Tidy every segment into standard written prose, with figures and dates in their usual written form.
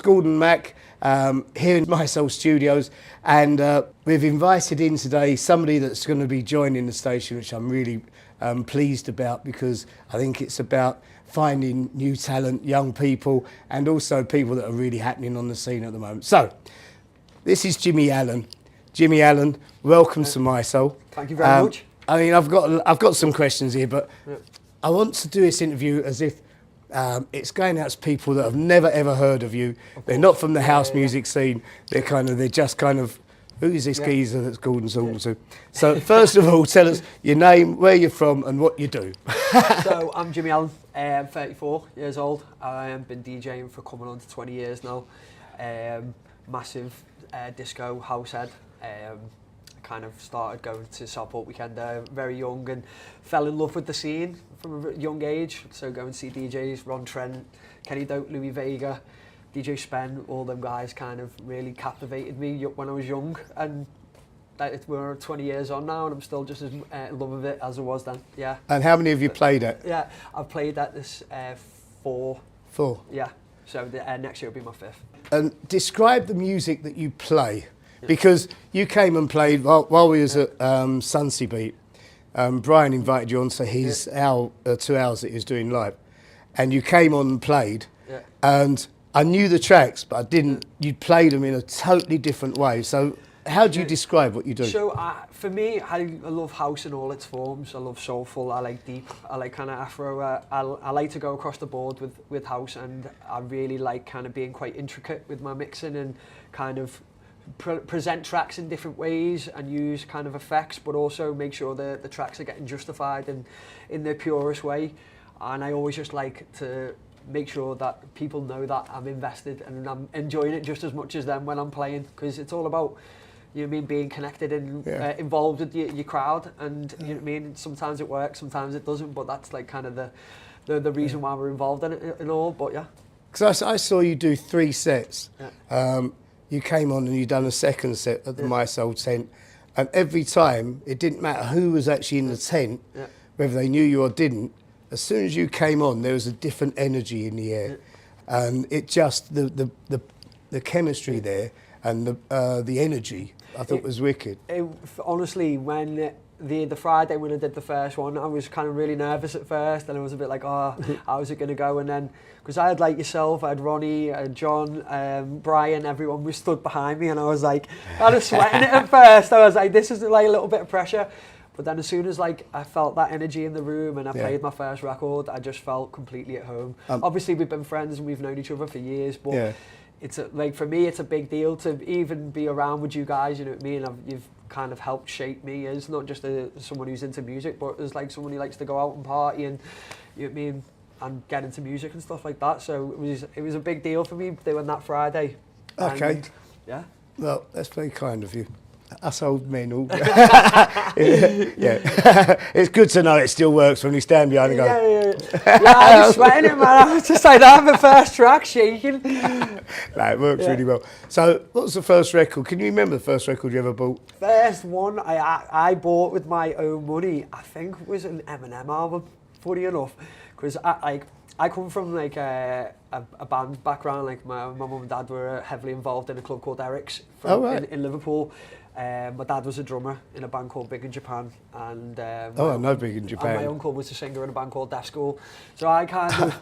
Gordon Mack here in Mi-Soul Studios, and we've invited in today somebody that's going to be joining the station, which I'm really pleased about, because I think it's about finding new talent, young people, and also people that are really happening on the scene at the moment. So, this is Jimmy Allen. Jimmy Allen, welcome to Mi-Soul. Thank you very much. I mean, I've got some questions here, but I want to do this interview as if it's going out to people that have never ever heard of you. They're not from the house music scene. They're just kind of, who is this geezer that's Gordon's talking to? So first of all, tell us your name, where you're from, and what you do. So I'm Jimmy Allen. I'm 34 years old. I've been DJing for coming on to 20 years now. Massive disco house head. Kind of started going to Southport Weekend very young and fell in love with the scene from a young age. So going to see DJs, Ron Trent, Kenny Dope, Louis Vega, DJ Spen, all them guys kind of really captivated me when I was young. And we're 20 years on now and I'm still just as in love with it as I was then, yeah. And how many have you played at? Yeah, I've played at this 4. 4? Yeah, so next year will be my 5th. And describe the music that you play. Because you came and played while we was at Sunsea Beat. Brian invited you on to his 2 hours that he was doing live, and you came on and played. And I knew the tracks, but I didn't. You played them in a totally different way. So how do you describe what you do? So for me, I love house in all its forms. I love soulful. I like deep. I like kind of Afro. I like to go across the board with house, and I really like kind of being quite intricate with my mixing and kind of present tracks in different ways and use kind of effects, but also make sure the tracks are getting justified in their purest way. And I always just like to make sure that people know that I'm invested and I'm enjoying it just as much as them when I'm playing, because it's all about, you know what I mean, being connected and involved with your crowd. And you know what I mean, sometimes it works, sometimes it doesn't, but that's like kind of the reason why we're involved in it and all. But yeah, because I saw you do 3 sets. You came on and you done a second set at the Mi-Soul tent, and every time it didn't matter who was actually in the tent, whether they knew you or didn't. As soon as you came on, there was a different energy in the air, and it just the chemistry there and the energy I thought was wicked. Honestly, when the Friday when I did the first one, I was kind of really nervous at first, and I was a bit like, oh, how's it going to go? And then, because I had like yourself, I had Ronnie, I had John, Brian, everyone was stood behind me, and I was like, I was sweating it at first. I was like, this is like a little bit of pressure. But then as soon as like I felt that energy in the room and I played my first record, I just felt completely at home. Obviously, we've been friends and we've known each other for years, but it's like for me, it's a big deal to even be around with you guys. You know what I mean? You've kind of helped shape me as not just someone who's into music, but as like someone who likes to go out and party and, you know what I mean, and get into music and stuff like that. So it was a big deal for me doing that Friday. Okay. And, yeah. Well, that's very kind of you. Us old men all. It's good to know it still works when you stand behind and go. I was sweating it, man. I was just like that, the first track shaking. No, it works really well. So, what was the first record? Can you remember the first record you ever bought? First one I bought with my own money, I think it was an Eminem album, funny enough, because I come from like a band background. Like my mum and dad were heavily involved in a club called Eric's in Liverpool. My dad was a drummer in a band called Big in Japan, and I know Big in Japan. And my uncle was a singer in a band called Deaf School. So I kind of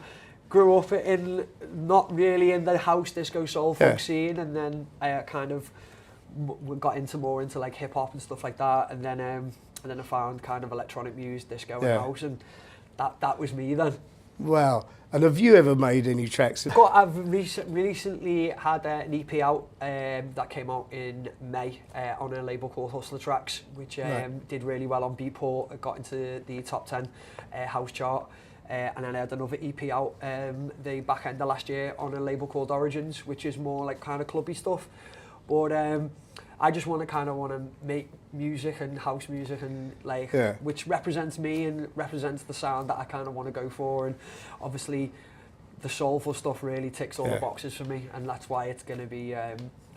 grew up in not really in the house disco soul folk scene, and then I kind of got more into like hip hop and stuff like that, and then I found kind of electronic music, disco and house, and that was me then. Wow. And have you ever made any tracks? I've recently had an EP out that came out in May on a label called Hustler Tracks, which did really well on Beatport. It got into the top 10 house chart. And then I had another EP out the back end of last year on a label called Origins, which is more like kind of clubby stuff. But I just want to make music and house music and like which represents me and represents the sound that I kind of want to go for. And obviously the soulful stuff really ticks all the boxes for me, and that's why it's going to be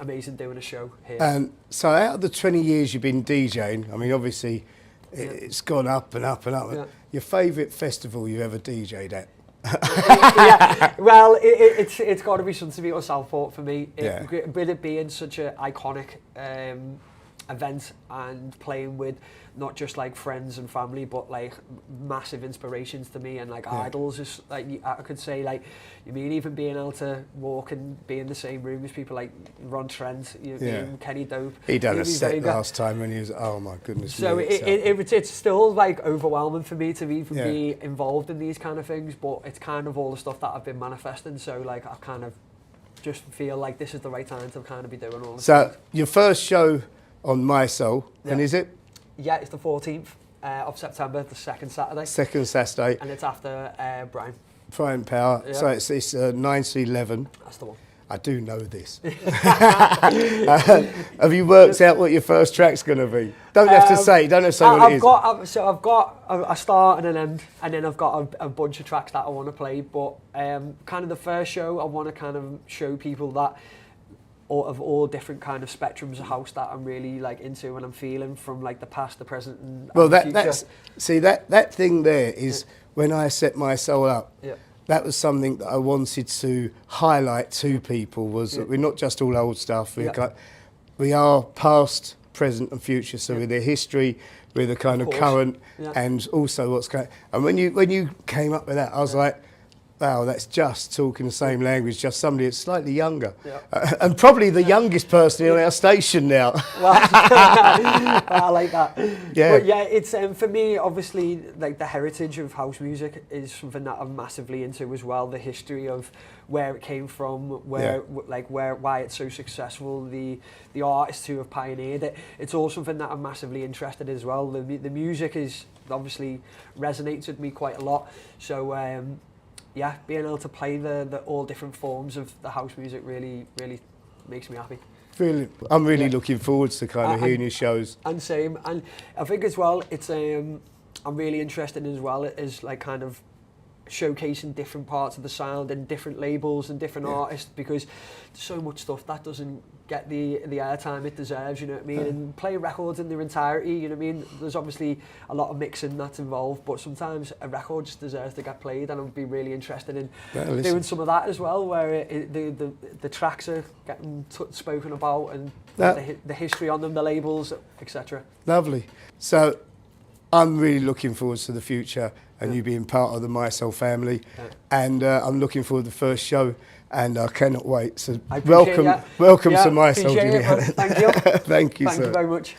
amazing doing a show here. And so out of the 20 years you've been DJing, I mean obviously it's gone up and up and up. Your favourite festival you ever DJ'd at? Yeah, well, it's got to be something to be at Southport for me. With it being such an iconic event and playing with not just like friends and family, but like massive inspirations to me and like idols. Just like I could say, like, you mean even being able to walk and be in the same room as people like Ron Trent, Kenny Dope. He done a set last time when he was, oh my goodness. So it's still like overwhelming for me to even be involved in these kind of things, but it's kind of all the stuff that I've been manifesting. So like I kind of just feel like this is the right time to kind of be doing all this. So your first show on Mi-Soul, when is it? Yeah, it's the 14th of September, the second Saturday. Second Saturday. And it's after Brian Power. Yeah. So it's 9 to 11. That's the one. I do know this. Have you worked out what your first track's going to be? Don't have to say. Don't have to say what it is. I've got a start and an end, and then I've got a bunch of tracks that I want to play. But kind of the first show, I want to kind of show people that of all different kind of spectrums of house that I'm really like into and I'm feeling, from like the past, the present, and the future. That thing there is when I set my soul up. Yeah. That was something that I wanted to highlight to people, was that we're not just all old stuff. We are past, present and future. So with the history, with the kind of current, and also what's going. And when you came up with that, I was like, wow, that's just talking the same language, just somebody that's slightly younger. Yeah. And probably the youngest person in our station now. Well, I like that. Yeah. But yeah, it's and for me, obviously, like the heritage of house music is something that I'm massively into as well. The history of where it came from, why it's so successful, the artists who have pioneered it. It's all something that I'm massively interested in as well. The music is obviously resonates with me quite a lot. So yeah, being able to play the all different forms of the house music really makes me happy. I'm really looking forward to kind of hearing your shows. And same, and I think as well, it's I'm really interested in as well is like kind of showcasing different parts of the sound and different labels and different artists, because there's so much stuff that doesn't get the airtime it deserves, you know what I mean? And play records in their entirety, you know what I mean? There's obviously a lot of mixing that's involved, but sometimes a record just deserves to get played, and I'd be really interested in doing some of that as well, where the tracks are getting spoken about, and the history on them, the labels, etc. Lovely. So I'm really looking forward to the future and you being part of the Mi-Soul family. And I'm looking forward to the first show, and I cannot wait. So welcome to Mi-Soul, Julian. Thank you. Thank you, Thank sir. you very much.